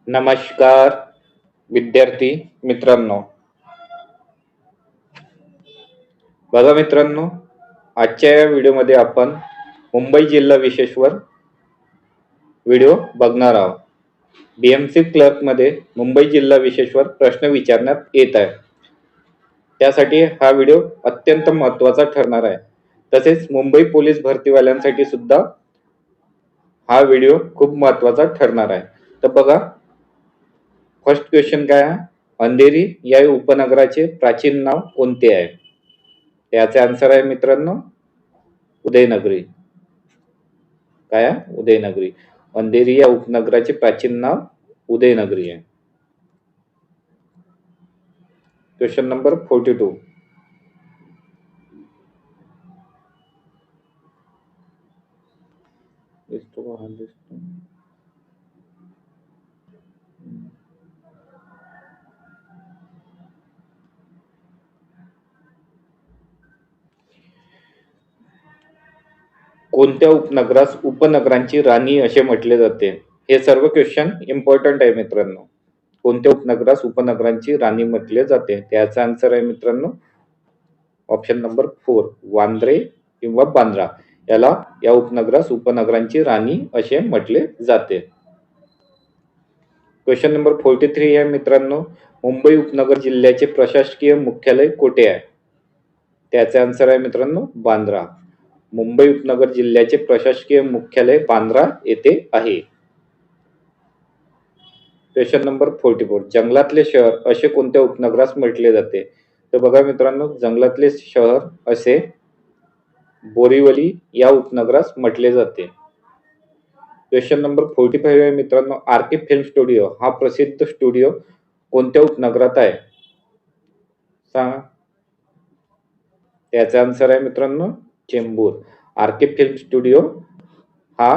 नमस्कार विद्यार्थी मित्रांनो. बघा मित्रांनो, आजच्या या व्हिडिओमध्ये आपण मुंबई जिल्हा विशेषवर व्हिडिओ बघणार आहोत. BMC क्लर्क मध्ये मुंबई जिल्हा विशेषवर प्रश्न विचारण्यात येत आहे. त्यासाठी हा व्हिडिओ अत्यंत महत्त्वाचा ठरणार आहे. तसेच मुंबई पोलीस भरतीवाल्यांसाठी सुद्धा हा व्हिडिओ खूप महत्त्वाचा ठरणार आहे. तर बघा, फर्स्ट क्वेश्चन काय आहे? अंधेरी या उपनगराचे प्राचीन नाव कोणते आहे? त्याचे आन्सर आहे मित्रांनो उदयनगरी. काय आहे? उदयनगरी. अंधेरी या उपनगराचे प्राचीन नाव उदयनगरी आहे. Question number 42. कोणत्या उपनगरास उपनगरांची राणी असे म्हटले जाते? हे सर्व क्वेश्चन इम्पॉर्टंट आहे मित्रांनो. कोणत्या उपनगरास उपनगरांची राणी म्हटले जाते? त्याचा आन्सर आहे मित्रांनो ऑप्शन नंबर 4, वांद्रे किंवा बांद्रा. याला या उपनगरास उपनगरांची राणी असे म्हटले जाते. क्वेश्चन नंबर 43 आहे मित्रांनो, मुंबई उपनगर जिल्ह्याचे प्रशासकीय मुख्यालय कोठे आहे? त्याचे आन्सर आहे मित्रांनो बांद्रा. मुंबई उपनगर जिल्ह्याचे प्रशासकीय मुख्यालय बांद्रा येथे आहे. क्वेश्चन नंबर 44, जंगलातले शहर असे कोणत्या उपनगरास म्हटले जाते? तर बघा मित्रांनो, जंगलातले शहर असे बोरिवली या उपनगरास म्हटले जाते. क्वेश्चन नंबर 45 आहे मित्रांनो, RK फिल्म स्टुडिओ हा प्रसिद्ध स्टुडिओ कोणत्या उपनगरात आहे? सांगा. त्याचा आन्सर आहे मित्रांनो चेंबूर. RK फिल्म स्टुडिओ हा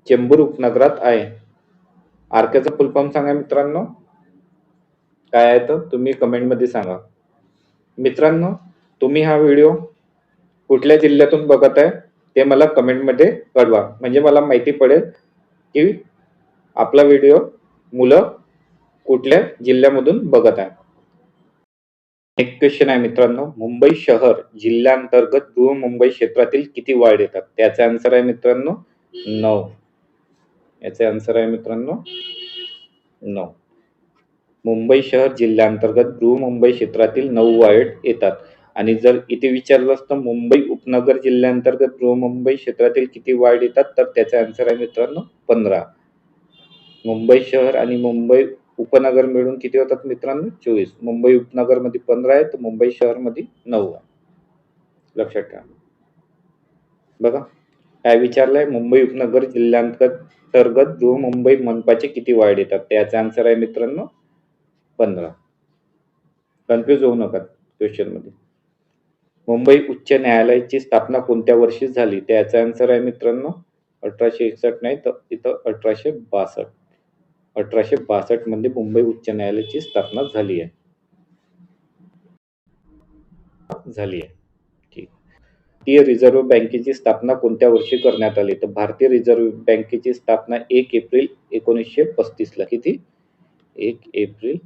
चेंबूर उपनगरात आहे. आरकेचा फुल फॉर्म सांगा मित्रांनो. काय आहे तर तुम्ही कमेंट मध्ये सांगा. मित्रांनो, तुम्ही हा व्हिडिओ कुठल्या जिल्ह्यातून बघत आहे ते मला कमेंट मध्ये कळवा, म्हणजे मला माहिती पडेल की आपला व्हिडिओ मुलं कुठल्या जिल्ह्यामधून बघत आहे. एक क्वेश्चन आहे मित्रांनो, मुंबई शहर जिल्ह्यांतर्गत बृहन्मुंबई क्षेत्रातील किती वार्ड येतात? त्याचा आन्सर आहे मित्रांनो 9. याचे आन्सर आहे मित्रांनो 9. मुंबई शहर जिल्ह्यांतर्गत बृहन्मुंबई क्षेत्रातील 9 वार्ड येतात. आणि जर इथे विचारलं असतं मुंबई उपनगर जिल्ह्यांतर्गत बृहन्मुंबई क्षेत्रातील किती वार्ड येतात, तर त्याचा आन्सर आहे मित्रांनो 15. मुंबई शहर आणि मुंबई उपनगर मिळून किती होतात मित्रांनो? 24. मुंबई उपनगर मध्ये 15 आहे, तर मुंबई शहर मध्ये 9 आहे. लक्षात ठेवा. बघा काय विचारलंय, मुंबई उपनगर जिल्ह्यांतर्गत बृहन्मुंबई मनपाचे किती वार्ड येतात? त्याचा आन्सर आहे मित्रांनो 15. कन्फ्युज होऊ नका क्वेश्चन मध्ये. मुंबई उच्च न्यायालयाची स्थापना कोणत्या वर्षी झाली? त्याचा आन्सर आहे मित्रांनो 1861 नाही, तर इथं 1862. 1862 मध्ये मुंबई उच्च न्यायालयाची स्थापना झाली आहे. ठीक. भारतीय रिझर्व्ह बँकेची स्थापना कोणत्या वर्षी करण्यात आली? तर भारतीय रिझर्व्ह बँकेची स्थापना 1 एप्रिल 1935 ला. किती? 1 एप्रिल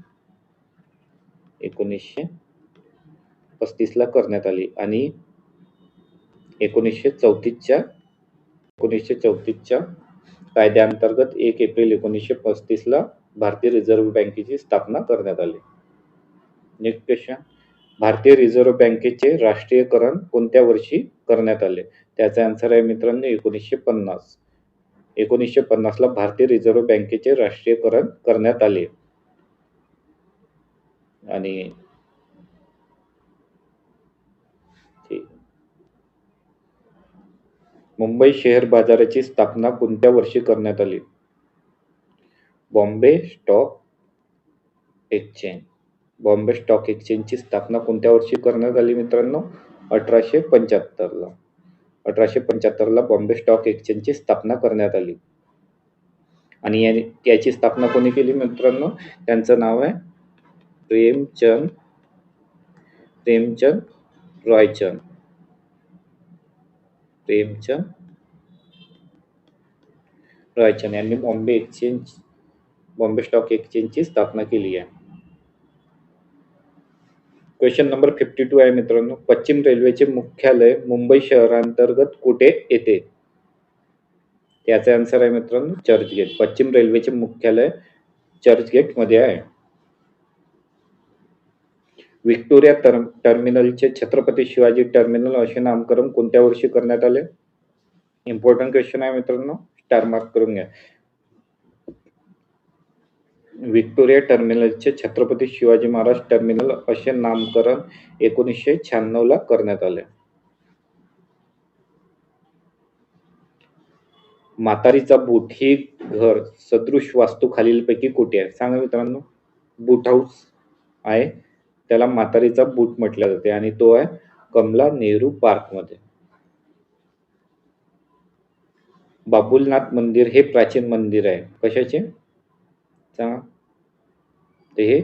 1935 ला करण्यात आली. आणि 1934च्या कायद्याअंतर्गत 1 एप्रिल 1935 ला भारतीय रिझर्व्ह बँकेची स्थापना करण्यात आली. नेक्स्ट क्वेश्चन, भारतीय रिझर्व्ह बँकेचे राष्ट्रीयकरण कोणत्या वर्षी करण्यात आले? त्याचा आन्सर आहे मित्रांनो 1950. 1950 ला भारतीय रिझर्व्ह बँकेचे राष्ट्रीयकरण करण्यात आले. आणि मुंबई शेअर बाजाराची स्थापना कोणत्या वर्षी करण्यात आली? Bombay stock exchange. Bombay stock एक्सचेंजची स्थापना कोणत्या वर्षी करण्यात आली मित्रांनो? 1875 ला. 1875 ला बॉम्बे स्टॉक एक्सचेंजची स्थापना करण्यात आली. आणि त्याची स्थापना कोणी केली मित्रांनो? त्यांचं नाव आहे प्रेमचंद रॉयचंद. प्रेमचंद रॉयचंद यांनी बॉम्बे एक्सचेंज बॉम्बे स्टॉक एक्सचेंजची स्थापना केली आहे. क्वेश्चन नंबर 52 आहे मित्रांनो, पश्चिम रेल्वेचे मुख्यालय मुंबई शहरांतर्गत कुठे येते? त्याचे आन्सर आहे मित्रांनो चर्चगेट. पश्चिम रेल्वेचे मुख्यालय चर्चगेट मध्ये आहे. व्हिक्टोरिया टर्मिनलचे छत्रपती शिवाजी टर्मिनल असे नामकरण कोणत्या वर्षी करण्यात आले? इम्पॉर्टंट क्वेश्चन आहे मित्रांनो, स्टार मार्क करून घ्या. व्हिक्टोरिया टर्मिनलचे छत्रपती शिवाजी महाराज टर्मिनल असे नामकरण 1996 ला करण्यात आले. म्हातारीचा बूट ही घर सदृश वास्तू खालीलपैकी कुठे आहे? सांगा मित्रांनो. बूट हाऊस आहे, त्याला म्हातारीचा बूट म्हटले जाते आणि तो आहे कमला नेहरू पार्क मध्ये. बाबुलनाथ मंदिर हे प्राचीन मंदिर आहे, कशाचे सांगा? ते हे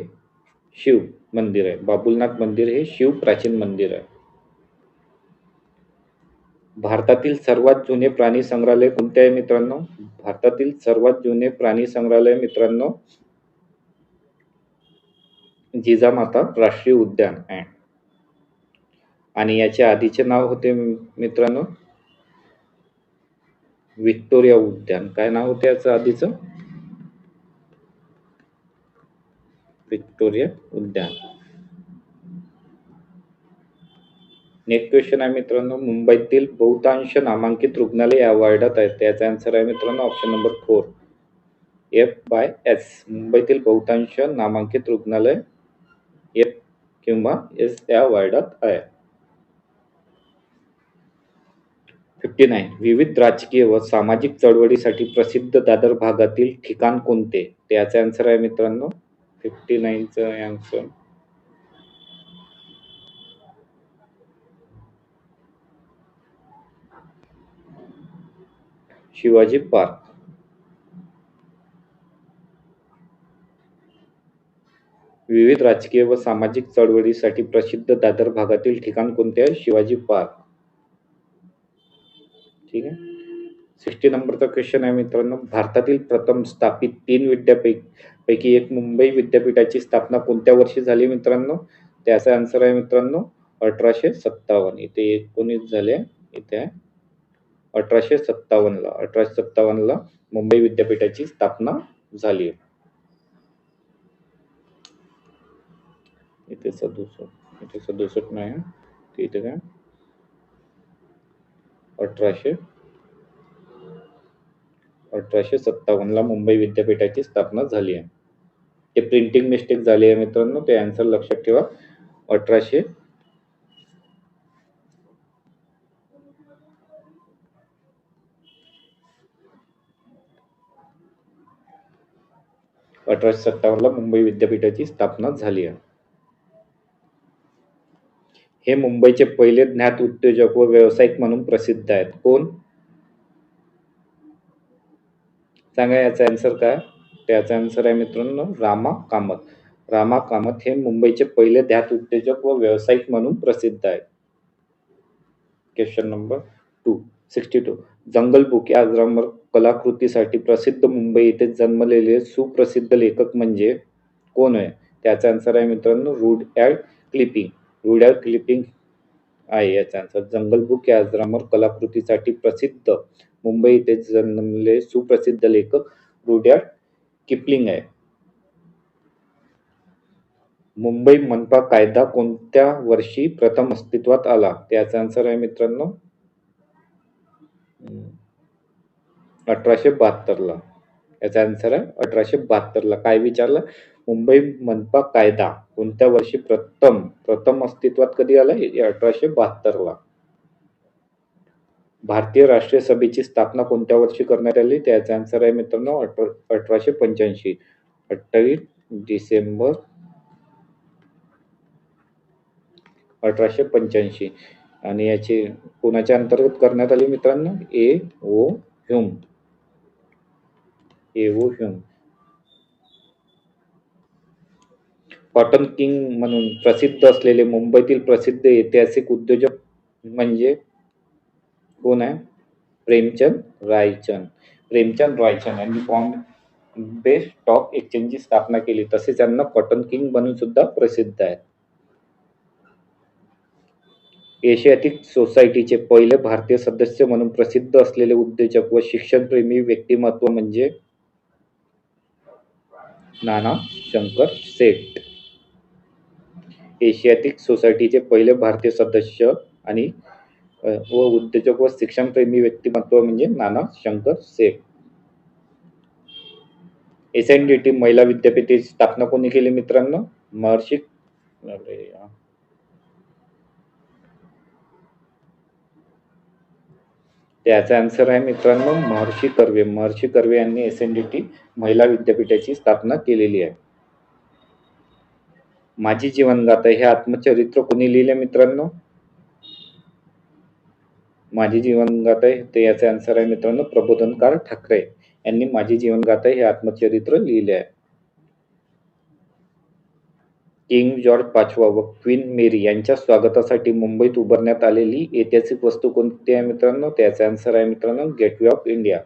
शिव मंदिर आहे. बाबुलनाथ मंदिर हे शिव प्राचीन मंदिर आहे. भारतातील सर्वात जुने प्राणी संग्रहालय कोणते आहे मित्रांनो? भारतातील सर्वात जुने प्राणी संग्रहालय मित्रांनो जिजामाता राष्ट्रीय उद्यान आहे. आणि याचे आधीचे नाव होते मित्रांनो व्हिक्टोरिया उद्यान. काय नाव होते याचं आधीचं? व्हिक्टोरिया उद्यान. नेक्स्ट क्वेश्चन आहे मित्रांनो, मुंबईतील बहुतांश नामांकित रुग्णालय या वार्डात आहेत. त्याचा आन्सर आहे मित्रांनो ऑप्शन नंबर 4 F/S. मुंबईतील बहुतांश नामांकित रुग्णालय F किंवा S या वार्डात आहे. 59. विविध राजकीय व सामाजिक चळवळीसाठी प्रसिद्ध दादर भागातील ठिकाण कोणते? त्याचे आन्सर आहे मित्रांनो 59 चं आन्सर शिवाजी पार्क. विविध राजकीय व सामाजिक चळवळीसाठी प्रसिद्ध दादर भागातील ठिकाण कोणते आहे? शिवाजी पार्क. ठीक आहे. 60 नंबरचा क्वेश्चन आहे मित्रांनो, भारतातील प्रथम स्थापित 3 विद्यापीठापैकी एक मुंबई विद्यापीठाची स्थापना कोणत्या वर्षी झाली मित्रांनो? त्याचा आन्सर आहे मित्रांनो 1857. इथे 19 झाले, इथे 1857 ला मुंबई विद्यापीठाची स्थापना झाली. इथे 67 नाही, इथे काय 1857 ला मुंबई विद्यापीठाची स्थापना झाली आहे. ते प्रिंटिंग मिस्टेक झाली आहे मित्रांनो, ते आन्सर लक्षात ठेवा. 1857 ला मुंबई विद्यापीठाची स्थापना झाली आहे. हे मुंबईचे पहिले ज्ञात उद्योजक व व्यावसायिक म्हणून प्रसिद्ध आहेत. कोण? सांगा याचा आन्सर काय? त्याचा आन्सर आहे मित्रांनो रामा कामत. रामा कामत हे मुंबईचे पहिले ज्ञात उद्योजक व व्यावसायिक म्हणून प्रसिद्ध आहेत. Question number 62. जंगल बुक या अजरामर कलाकृतीसाठी प्रसिद्ध मुंबई येथे जन्मलेले सुप्रसिद्ध लेखक म्हणजे कोण आहे? त्याचा आन्सर आहे मित्रांनो रुडयार्ड किपलिंग. रुडयार्ड किपलिंग आहे याचा आन्सर. जंगल बुक या अजरामर कलाकृतीसाठी प्रसिद्ध मुंबई येथे जन्मलेले सुप्रसिद्ध लेखक रुडयार्ड किपलिंग आहे. मुंबई मनपा कायदा कोणत्या वर्षी प्रथम अस्तित्वात आला? त्याचा आन्सर आहे मित्रांनो 1872 ला. याचा आन्सर आहे 1872 ला. काय विचारलं? मुंबई मनपा कायदा कोणत्या वर्षी प्रथम अस्तित्वात कधी आला? 1872 ला. भारतीय राष्ट्रीय सभेची स्थापना कोणत्या वर्षी करण्यात आली? त्याचा आन्सर आहे मित्रांनो 1885. 28 डिसेंबर 1885. आणि याची कोणाच्या अंतर्गत करण्यात आली मित्रांनो? A.O. Hume. A.O. Hume. Cotton king म्हणून प्रसिद्ध असलेले मुंबईतील प्रसिद्ध ऐतिहासिक उद्योजक म्हणजे कोण आहे? प्रेमचंद रायचंद. प्रेमचंद रायचंद यांनी बॉम्बे स्टॉक एक्सचेंजची स्थापना केली. तसेच त्यांना कॉटन किंग म्हणून सुद्धा प्रसिद्ध आहेत. एशियाटिक सोसायटीचे पहिले भारतीय सदस्य म्हणून प्रसिद्ध असलेले उद्योजक व शिक्षणप्रेमी व्यक्तिमत्व म्हणजे नाना शंकर शेठ. एशियाटिक सोसायटीचे पहिले भारतीय सदस्य आणि व उद्योजक व शिक्षणप्रेमी व्यक्तिमत्व म्हणजे नाना शंकर शेठ. SNDT महिला विद्यापीठाची स्थापना कोणी केली मित्रांनो? महर्षी त्याचा आन्सर आहे मित्रांनो महर्षी कर्वे. महर्षी कर्वे यांनी SNDT महिला विद्यापीठाची स्थापना केलेली आहे. माझी जीवनगाथा हे आत्मचरित्र कोणी लिहिले मित्रांनो? माझी जीवनगाथा ते याचे आन्सर आहे मित्रांनो प्रबोधनकार ठाकरे यांनी माझी जीवनगाथा हे आत्मचरित्र लिहिले आहे. किंग जॉर्ज पाचवा व क्वीन मेरी यांच्या स्वागतासाठी मुंबईत उभारण्यात आलेली ऐतिहासिक वस्तू कोणती आहे मित्रांनो? त्याचा आन्सर आहे मित्रांनो गेटवे ऑफ इंडिया.